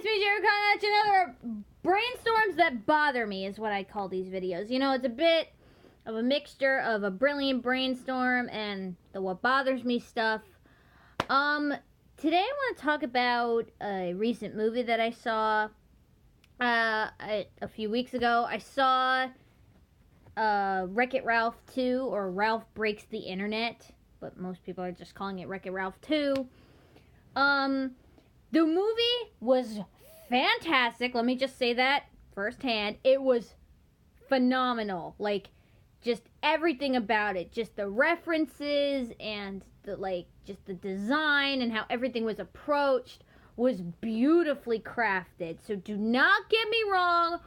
it's me, Jerry Conrad. Another Brainstorms That Bother Me is what I call these videos. You know, it's a bit of a mixture of a brilliant brainstorm and the what bothers me stuff. Today I want to talk about a recent movie that I saw a few weeks ago. I saw Wreck-It Ralph 2, or Ralph Breaks the Internet, but most people are just calling it Wreck-It Ralph 2. The movie was fantastic. Let me just say that firsthand. It was phenomenal. Like, just everything about it. Just the references and just the design and how everything was approached was beautifully crafted. So do not get me wrong.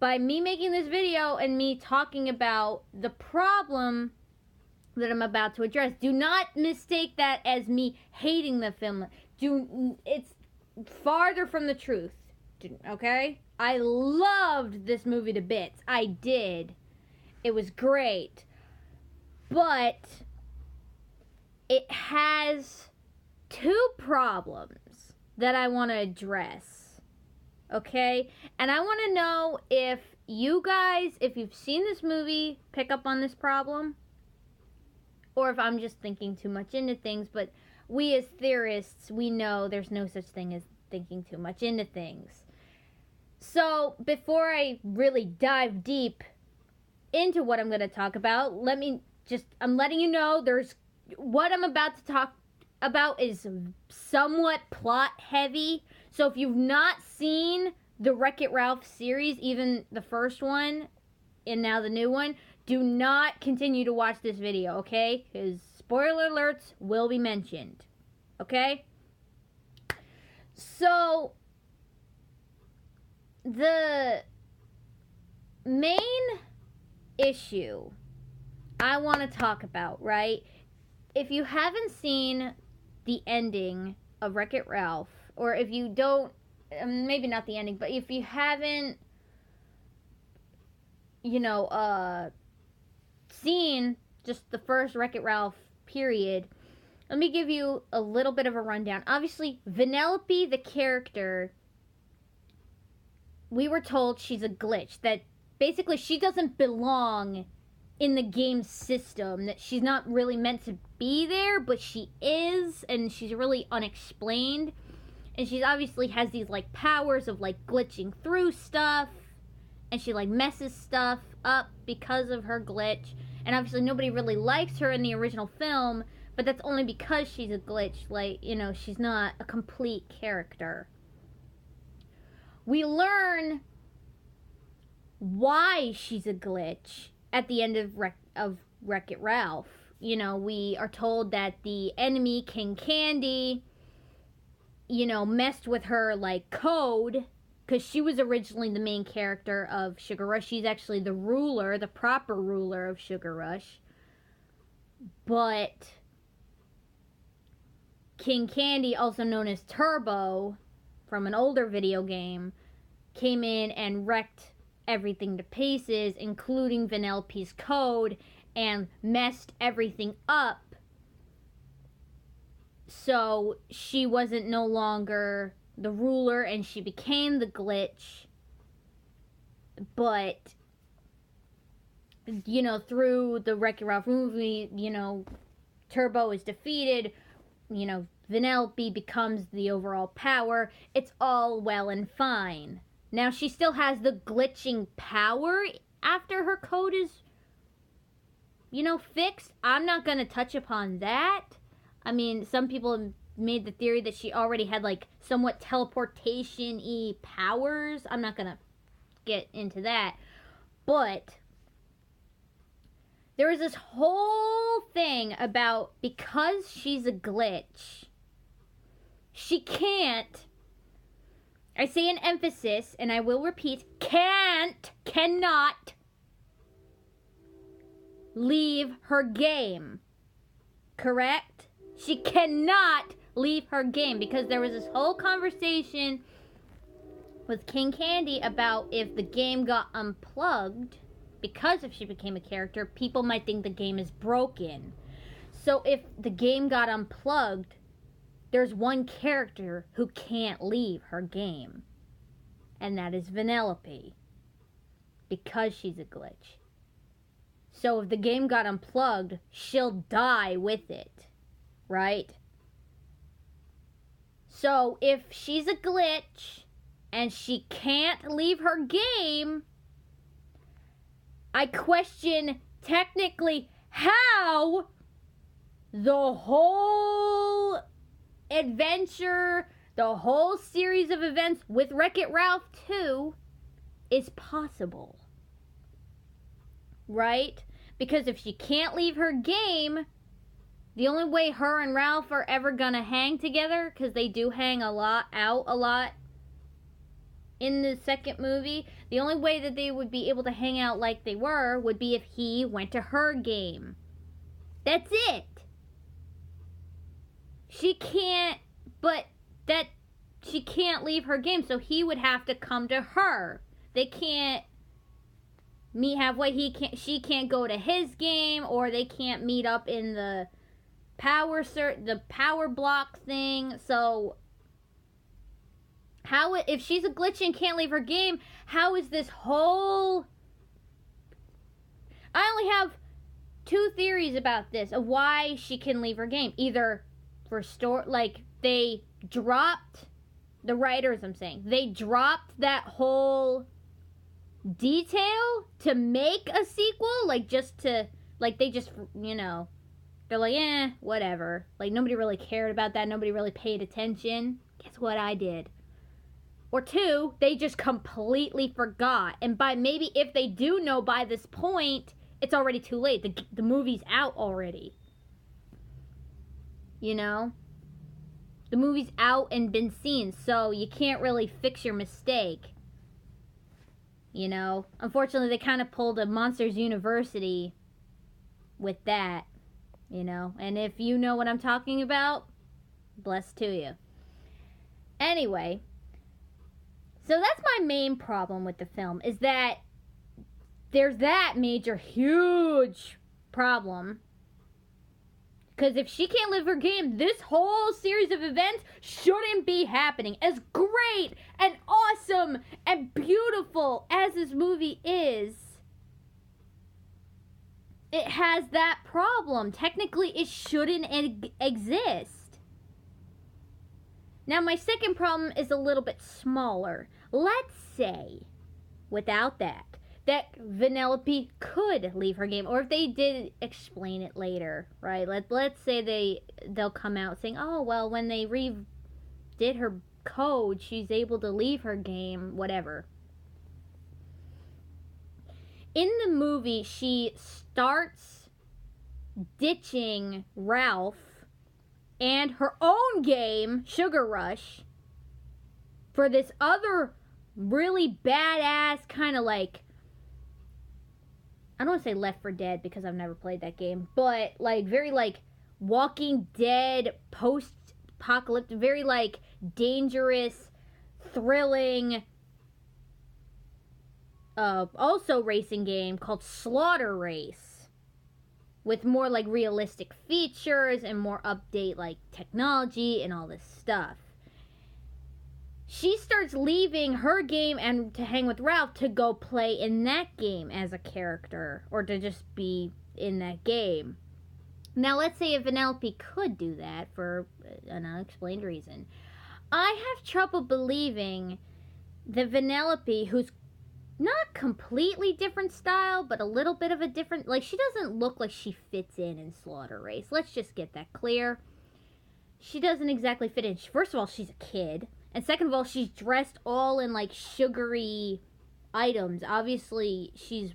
By me making this video and me talking about the problem that I'm about to address, do not mistake that as me hating the film. It's farther from the truth. Okay? I loved this movie to bits. I did. It was great. But it has two problems that I want to address. Okay? And I want to know if you guys, if you've seen this movie, pick up on this problem, or if I'm just thinking too much into things. But we as theorists, we know there's no such thing as thinking too much into things. So before I really dive deep into what I'm going to talk about, I'm letting you know what I'm about to talk about is somewhat plot heavy. So if you've not seen the Wreck-It Ralph series, even the first one and now the new one, do not continue to watch this video, okay? Because spoiler alerts will be mentioned, okay? So, the main issue I want to talk about, right? If you haven't seen the ending of Wreck-It Ralph, or if you don't, maybe not the ending, but if you haven't, seen just the first Wreck-It Ralph period, let me give you a little bit of a rundown. Obviously, Vanellope, the character, we were told she's a glitch, that basically she doesn't belong in the game system, that she's not really meant to be there, but she is, and she's really unexplained. And she obviously has these, powers of, glitching through stuff, and she, messes stuff up because of her glitch. And obviously nobody really likes her in the original film, but that's only because she's a glitch. She's not a complete character. We learn why she's a glitch at the end of Wreck-It Ralph. We are told that the enemy, King Candy, messed with her, code, because she was originally the main character of Sugar Rush. She's actually the proper ruler of Sugar Rush. But King Candy, also known as Turbo, from an older video game, came in and wrecked everything to pieces, including Vanellope's code, and messed everything up. So she wasn't no longer the ruler, and she became the glitch. But, through the Wreck-It Ralph movie, Turbo is defeated, Vanellope becomes the overall power. It's all well and fine. Now, she still has the glitching power after her code is, fixed. I'm not going to touch upon that. I mean, some people have made the theory that she already had, somewhat teleportation-y powers. I'm not going to get into that. But there was this whole thing about, because she's a glitch, she can't, I say an emphasis, and I will repeat, cannot leave her game. Correct? She cannot leave her game, because there was this whole conversation with King Candy about if the game got unplugged, because if she became a character, people might think the game is broken. So if the game got unplugged, there's one character who can't leave her game, and that is Vanellope, because she's a glitch. So if the game got unplugged, she'll die with it, right? So if she's a glitch and she can't leave her game, I question technically how the whole adventure, the whole series of events with Wreck-It Ralph 2 is possible. Right? Because if she can't leave her game, the only way her and Ralph are ever gonna hang together, because they do hang a lot in the second movie, the only way that they would be able to hang out like they were would be if he went to her game. That's it. She can't leave her game, so he would have to come to her. They can't meet halfway. She can't go to his game, or they can't meet up in the power block thing. So how, if she's a glitch and can't leave her game, how is this whole... I only have two theories about this of why she can leave her game. Either for they dropped, the writers, I'm saying, they dropped that whole detail to make a sequel, they just, they're like, whatever. Like, nobody really cared about that. Nobody really paid attention. Guess what I did? Or two, they just completely forgot. And maybe if they do know by this point, it's already too late. The movie's out already. The movie's out and been seen, so you can't really fix your mistake. Unfortunately, they kind of pulled a Monsters University with that. And if you know what I'm talking about, bless to you. Anyway, so that's my main problem with the film, is that there's that major, huge problem. Because if she can't live her game, this whole series of events shouldn't be happening. As great and awesome and beautiful as this movie is, it has that problem. Technically, it shouldn't exist. Now, my second problem is a little bit smaller. Let's say, without that Vanellope could leave her game, or if they did explain it later, right? Let's say they'll come out saying, oh, well, when they redid her code, she's able to leave her game, whatever. In the movie, she starts ditching Ralph and her own game, Sugar Rush, for this other really badass kind of like, I don't want to say Left 4 Dead because I've never played that game, but very Walking Dead, post-apocalyptic, very dangerous, thrilling, also racing game called Slaughter Race, with more realistic features and more update technology and all this stuff. She starts leaving her game and to hang with Ralph to go play in that game as a character, or to just be in that game. Now, let's say if Vanellope could do that for an unexplained reason. I have trouble believing that Vanellope, who's not completely different style, but a little bit of a different... she doesn't look like she fits in Slaughter Race. Let's just get that clear. She doesn't exactly fit in. First of all, she's a kid. And second of all, she's dressed all in sugary items. Obviously, she's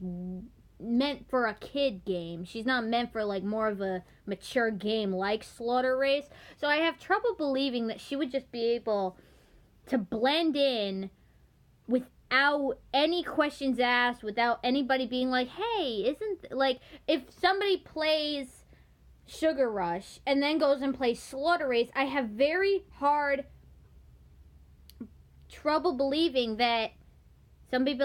meant for a kid game. She's not meant for more of a mature game like Slaughter Race. So I have trouble believing that she would just be able to blend in without any questions asked, without anybody being like, hey, if somebody plays Sugar Rush and then goes and plays Slaughter Race, I have very hard trouble believing that somebody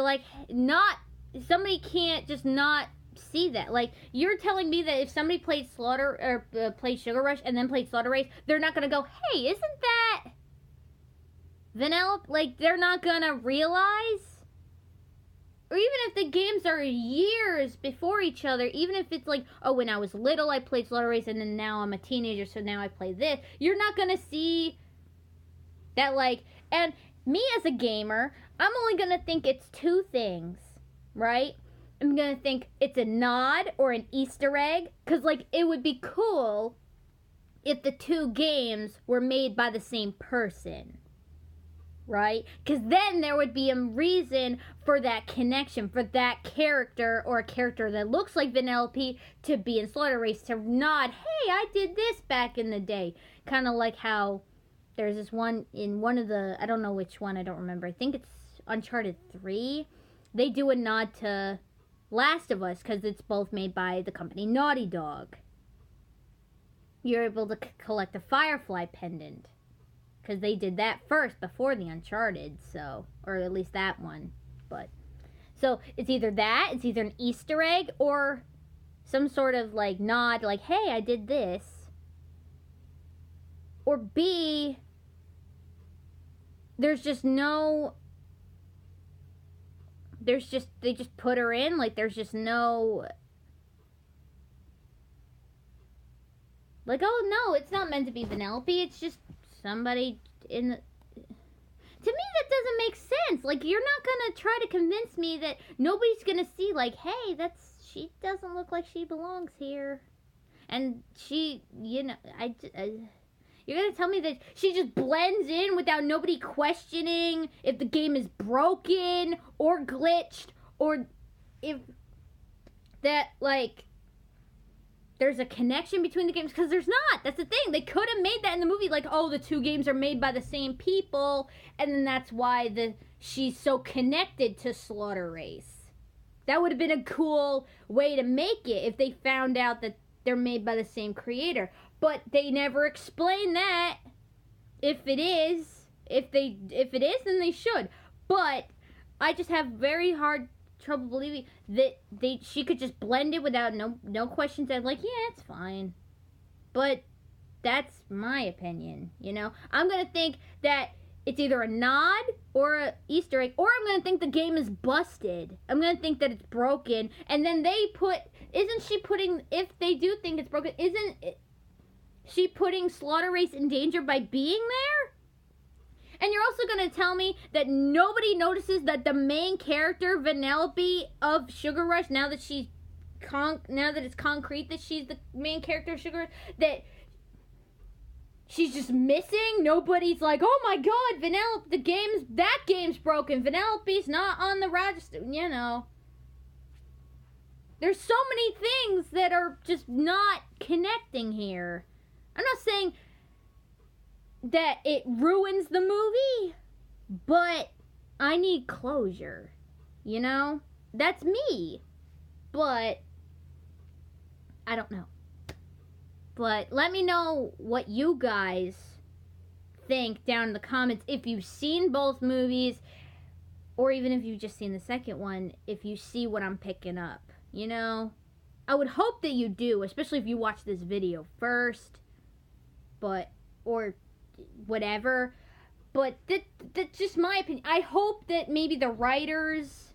can't just not see that. Like, you're telling me that if somebody played played Sugar Rush and then played Slaughter Race, they're not gonna go, hey, isn't that Vanellope? Like, they're not gonna realize? Or even if the games are years before each other, even if it's like, oh, when I was little I played Slaughter Race and then now I'm a teenager, so now I play this, you're not gonna see that, like, and me as a gamer, I'm only gonna think it's two things, right? I'm gonna think it's a nod or an Easter egg, because, like, it would be cool if the two games were made by the same person, right? Because then there would be a reason for that connection, for that character or a character that looks like Vanellope to be in Slaughter Race, to nod, hey, I did this back in the day. Kind of like how there's this one in one of the, I don't know which one, I don't remember. I think it's Uncharted 3. They do a nod to Last of Us because it's both made by the company Naughty Dog. You're able to collect a Firefly pendant because they did that first before the Uncharted, so, or at least that one. But so it's either that, it's either an Easter egg or some sort of like nod, like, hey, I did this. Or B, there's just no, they just put her in, like, there's just no, like, oh no, it's not meant to be Vanellope, it's just somebody in the, to me that doesn't make sense. Like, you're not gonna try to convince me that nobody's gonna see, like, hey, she doesn't look like she belongs here. And she, you know, you're gonna tell me that she just blends in without nobody questioning if the game is broken or glitched, or if that, like, there's a connection between the games, because there's not. That's the thing. They could have made that in the movie, like, oh, the two games are made by the same people, and then that's why she's so connected to Slaughter Race. That would have been a cool way to make it if they found out that they're made by the same creator. But they never explain that. If it is, then they should. But I just have very hard trouble believing that she could just blend it without no questions. I'm like, yeah, it's fine. But that's my opinion, you know? I'm gonna think that it's either a nod or a Easter egg, or I'm gonna think the game is busted. I'm gonna think that it's broken, and then if they do think it's broken, isn't she putting Slaughter Race in danger by being there? And you're also going to tell me that nobody notices that the main character, Vanellope of Sugar Rush, now that it's concrete that she's the main character of Sugar Rush, that she's just missing? Nobody's like, oh my god, Vanellope, that game's broken. Vanellope's not on the register, you know. There's so many things that are just not connecting here. I'm not saying that it ruins the movie, but I need closure, you know? That's me, but I don't know. But let me know what you guys think down in the comments, if you've seen both movies, or even if you've just seen the second one, if you see what I'm picking up, you know? I would hope that you do, especially if you watch this video first, or whatever, but that's just my opinion. I hope that maybe the writers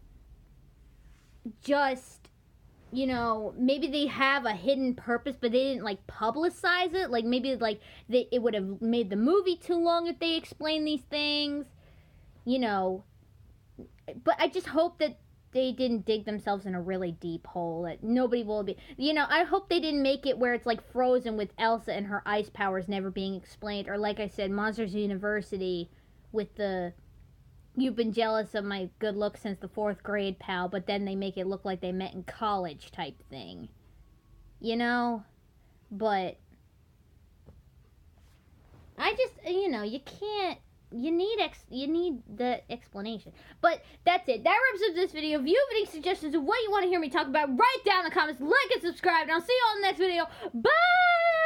just, you know, maybe they have a hidden purpose, but they didn't, like, publicize it. Like, maybe, like, it would have made the movie too long if they explained these things, you know. But I just hope that they didn't dig themselves in a really deep hole that nobody will be, you know. I hope they didn't make it where it's like Frozen with Elsa and her ice powers never being explained, or like I said, Monsters University with the you've been jealous of my good looks since the 4th grade, pal, but then they make it look like they met in college type thing, you know. But I just, you know, you need the explanation. But that's it. That wraps up this video. If you have any suggestions of what you want to hear me talk about, write down in the comments, like and subscribe, and I'll see you all in the next video. Bye!